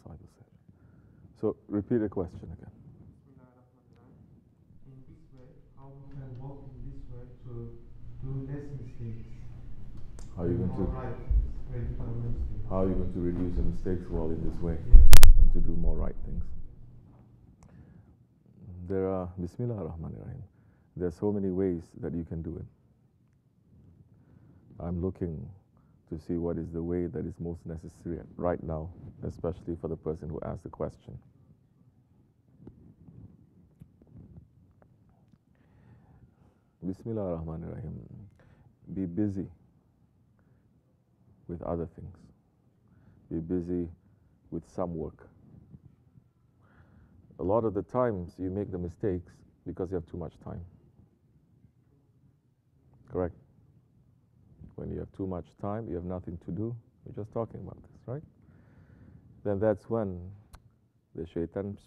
SahibulSaif. So repeat the question again. In this way, how we can walk in this way to do less mistakes? How are you going to reduce the mistakes while in this way, and to do more right things? There are Bismillah ar-Rahman ar-Rahim. There are so many ways that you can do it. I'm looking to see what is the way that is most necessary right now, especially for the person who asked the question. Bismillah ar-Rahman ar-Rahim. Be busy with other things. Be busy with some work. A lot of the times you make the mistakes because you have too much time. Correct? When you have too much time, you have nothing to do. We're just talking about this, right? Then that's when the shaitan,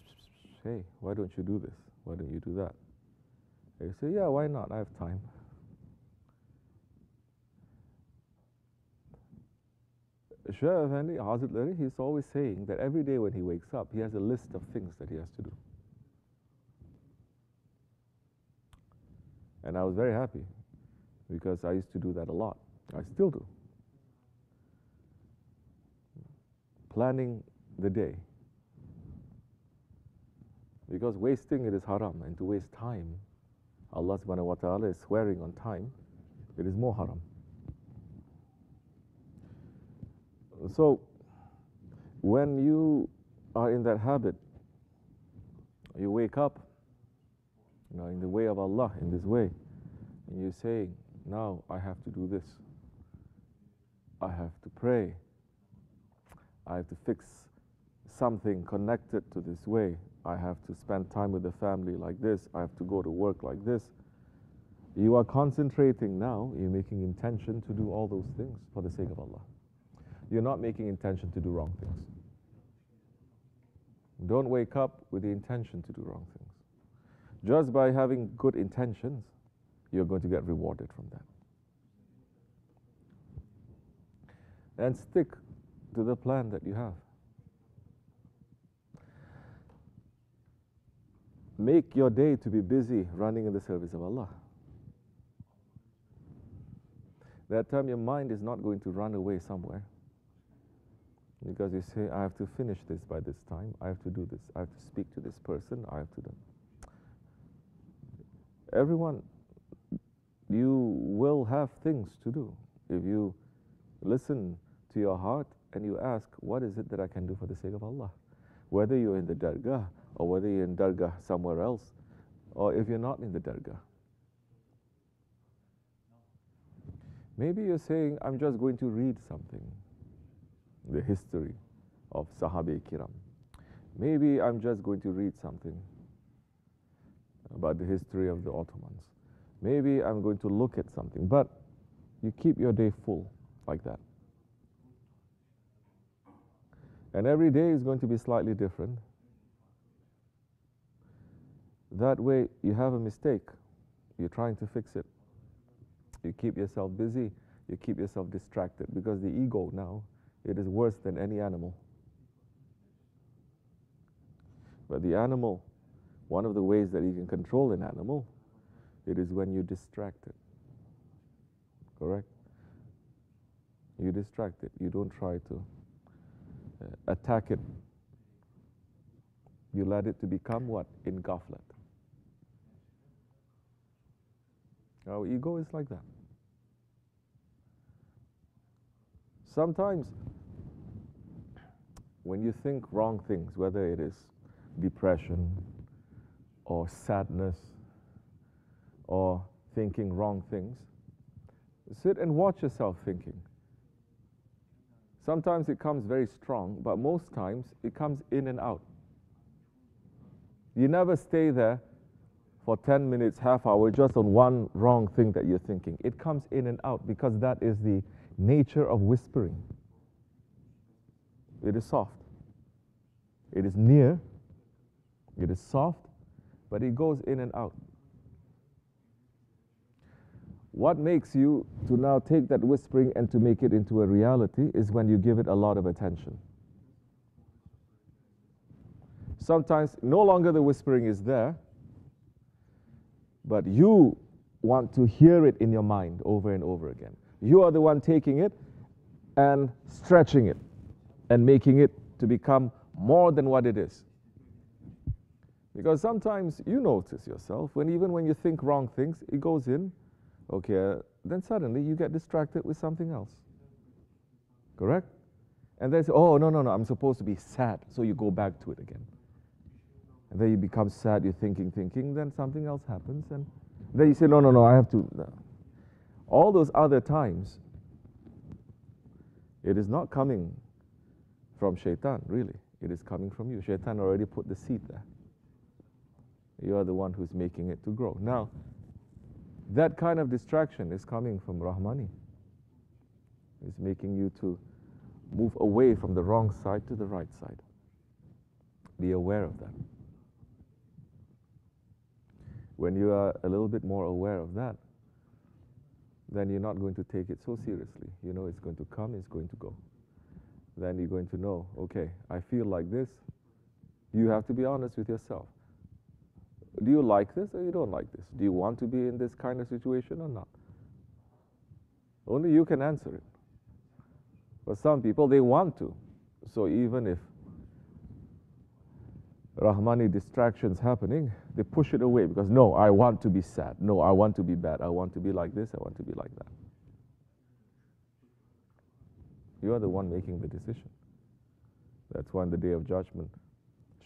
hey, why don't you do this? Why don't you do that? And you say, yeah, why not? I have time. Shaykh Efendi, Hazretleri, he's always saying that every day when he wakes up, he has a list of things that he has to do. And I was very happy because I used to do that a lot. I still do. Planning the day. Because wasting it is haram, and to waste time, Allah subhanahu wa ta'ala is swearing on time, it is more haram. So, when you are in that habit, you wake up, in the way of Allah, in this way, and you say, now I have to do this. I have to pray. I have to fix something connected to this way. I have to spend time with the family like this. I have to go to work like this. You are concentrating now, you're making intention to do all those things for the sake of Allah. You're not making intention to do wrong things. Don't wake up with the intention to do wrong things. Just by having good intentions, you're going to get rewarded from that. And stick to the plan that you have. Make your day to be busy running in the service of Allah. That time your mind is not going to run away somewhere. Because you say, I have to finish this by this time, I have to do this, I have to speak to this person, I have to do. Everyone, you will have things to do. If you listen to your heart and you ask, what is it that I can do for the sake of Allah? Whether you're in the Dergah, or whether you're in Dergah somewhere else, or if you're not in the Dergah. Maybe you're saying, I'm just going to read something. The history of Sahabi Kiram. Maybe I'm just going to read something about the history of the Ottomans. Maybe I'm going to look at something, but you keep your day full like that. And every day is going to be slightly different. That way you have a mistake, you're trying to fix it. You keep yourself busy, you keep yourself distracted, because the ego now, it is worse than any animal. But the animal, one of the ways that you can control an animal, it is when you distract it. Correct? You distract it. You don't try to attack it. You let it to become what? In ghaflat. Our ego is like that. Sometimes, when you think wrong things, whether it is depression or sadness or thinking wrong things, sit and watch yourself thinking. Sometimes it comes very strong, but most times it comes in and out. You never stay there for 10 minutes, half hour, just on one wrong thing that you're thinking. It comes in and out because that is the nature of whispering. It is soft. It is near. It is soft, but it goes in and out. What makes you to now take that whispering and to make it into a reality is when you give it a lot of attention. Sometimes no longer the whispering is there, but you want to hear it in your mind over and over again. You are the one taking it and stretching it and making it to become more than what it is. Because sometimes you notice yourself, even when you think wrong things, it goes in, okay, then suddenly you get distracted with something else. Correct? And then say, oh, no, I'm supposed to be sad, so you go back to it again. And then you become sad, you're thinking, then something else happens, and then you say, no, I have to. No. All those other times, it is not coming from shaitan, really. It is coming from you. Shaitan already put the seed there. You are the one who's making it to grow. Now, that kind of distraction is coming from Rahmani. It's making you to move away from the wrong side to the right side. Be aware of that. When you are a little bit more aware of that, then you're not going to take it so seriously. You know it's going to come, it's going to go. Then you're going to know, okay, I feel like this. You have to be honest with yourself. Do you like this or you don't like this? Do you want to be in this kind of situation or not? Only you can answer it. For some people, they want to. So even if Rahmani distractions happening, they push it away because, no, I want to be sad. No, I want to be bad. I want to be like this. I want to be like that. You are the one making the decision. That's why on the Day of Judgment,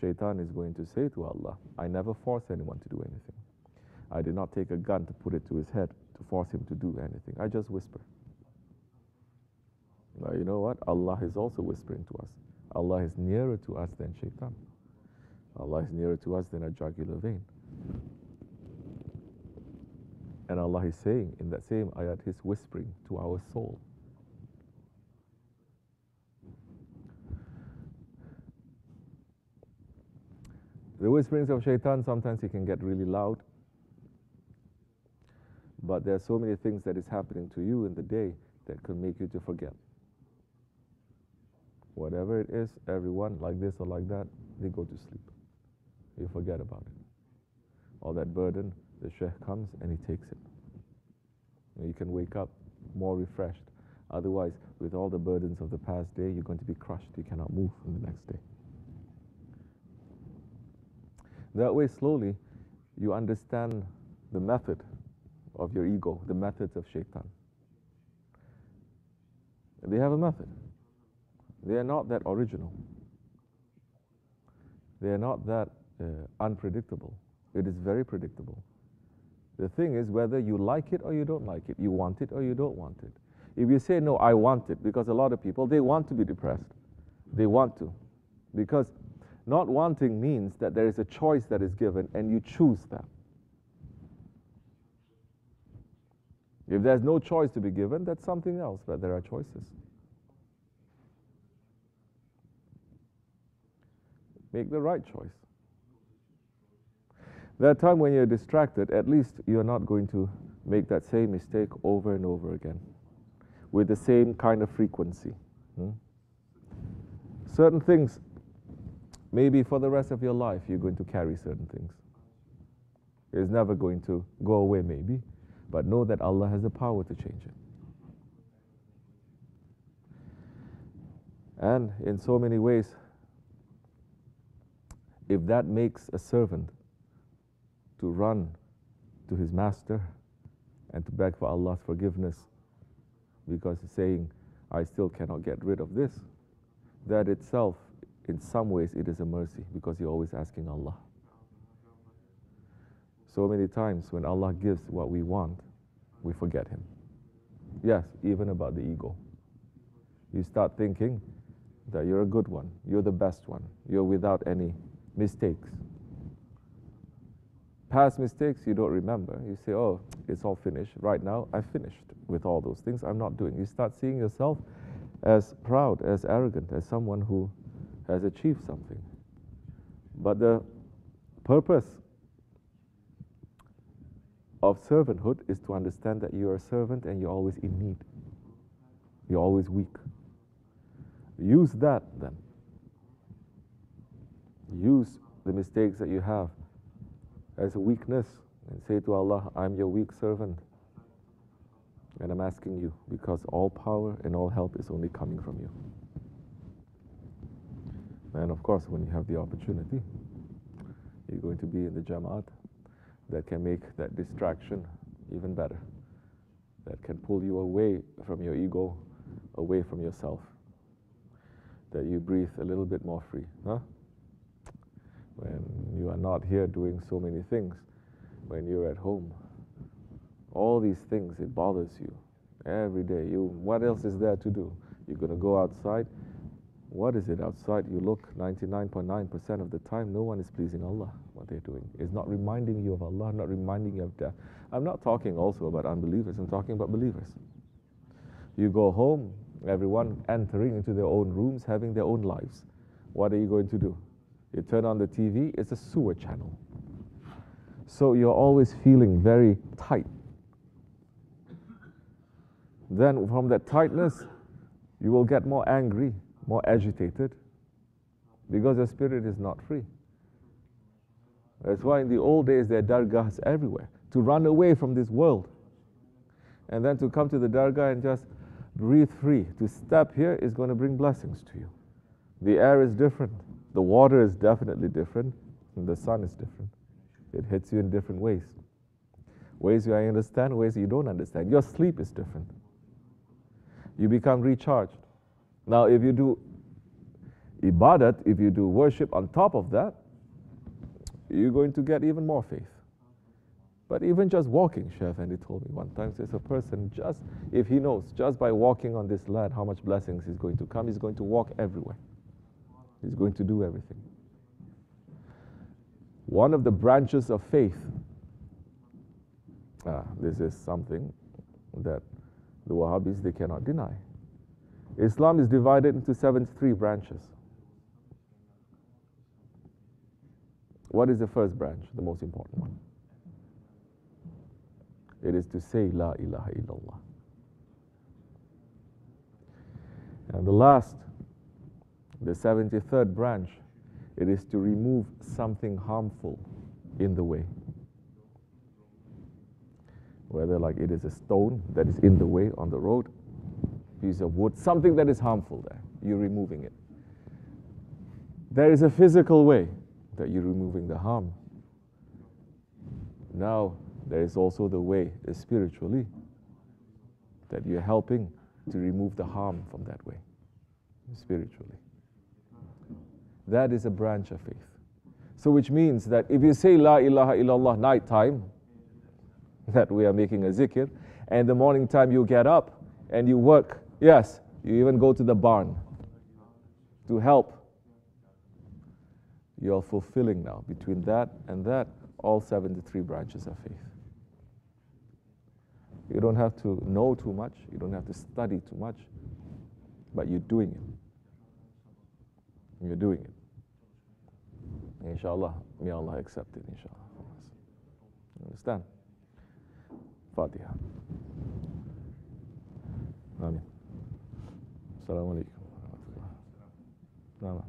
Shaitan is going to say to Allah, I never force anyone to do anything. I did not take a gun to put it to his head to force him to do anything. I just whisper. Now you know what? Allah is also whispering to us. Allah is nearer to us than Shaitan. Allah is nearer to us than a jugular vein. And Allah is saying in that same ayat, He's whispering to our soul. The whisperings of Shaitan, sometimes it can get really loud. But there are so many things that is happening to you in the day that can make you to forget. Whatever it is, everyone, like this or like that, they go to sleep. You forget about it. All that burden, the Shaykh comes and he takes it. And you can wake up more refreshed. Otherwise, with all the burdens of the past day, you're going to be crushed. You cannot move in the next day. That way, slowly, you understand the method of your ego, the methods of Shaitan. They have a method. They are not that original. They are not that unpredictable. It is very predictable. The thing is whether you like it or you don't like it. You want it or you don't want it. If you say, no, I want it, because a lot of people, they want to be depressed. They want to. Because not wanting means that there is a choice that is given and you choose that. If there's no choice to be given, that's something else, but there are choices. Make the right choice. That time when you're distracted, at least you're not going to make that same mistake over and over again with the same kind of frequency. Certain things, maybe for the rest of your life, you're going to carry certain things. It's never going to go away, maybe, but know that Allah has the power to change it. And in so many ways, if that makes a servant to run to his master and to beg for Allah's forgiveness because he's saying, I still cannot get rid of this, that itself, in some ways, it is a mercy because you're always asking Allah. So many times when Allah gives what we want, we forget Him. Yes, even about the ego. You start thinking that you're a good one, you're the best one, you're without any mistakes. Past mistakes you don't remember. You say, oh, it's all finished. Right now, I've finished with all those things I'm not doing. You start seeing yourself as proud, as arrogant, as someone who has achieved something. But the purpose of servanthood is to understand that you're a servant and you're always in need. You're always weak. Use that then. Use the mistakes that you have as a weakness and say to Allah, I'm your weak servant. And I'm asking you, because all power and all help is only coming from you. And of course, when you have the opportunity, you're going to be in the Jamaat that can make that distraction even better, that can pull you away from your ego, away from yourself, that you breathe a little bit more free. Huh? When you are not here doing so many things, when you're at home, all these things, it bothers you every day. What else is there to do? You're going to go outside. What is it outside? You look 99.9% of the time, no one is pleasing Allah. What they're doing is not reminding you of Allah, not reminding you of death. I'm not talking also about unbelievers, I'm talking about believers. You go home, everyone entering into their own rooms, having their own lives. What are you going to do? You turn on the TV, it's a sewer channel. So you're always feeling very tight. Then from that tightness, you will get more angry, more agitated, because your spirit is not free. That's why in the old days there are dargahs everywhere, to run away from this world. And then to come to the dargah and just breathe free. To step here is going to bring blessings to you. The air is different. The water is definitely different. And the sun is different. It hits you in different ways. Ways you understand, ways you don't understand. Your sleep is different. You become recharged. Now, if you do ibadat, if you do worship on top of that, you're going to get even more faith. But even just walking, Shaykh Efendi told me one time, says a person just, if he knows, just by walking on this land, how much blessings is going to come, he's going to walk everywhere. He's going to do everything. One of the branches of faith, this is something that the Wahhabis, they cannot deny. Islam is divided into 73 branches. What is the first branch, the most important one? It is to say La ilaha illallah. And the last, the 73rd branch, it is to remove something harmful in the way. Whether like it is a stone that is in the way on the road, piece of wood, something that is harmful there, you're removing it. There is a physical way that you're removing the harm. Now, there is also the way spiritually that you're helping to remove the harm from that way, spiritually. That is a branch of faith. So which means that if you say La ilaha illallah night time, that we are making a zikr, and the morning time you get up and you work, yes, you even go to the barn to help. You're fulfilling now, between that and that, all 73 branches of faith. You don't have to know too much, you don't have to study too much, but you're doing it. You're doing it. Inshallah, may Allah accept it, inshallah. You understand? Fatiha. Amin. Assalamu alaikum.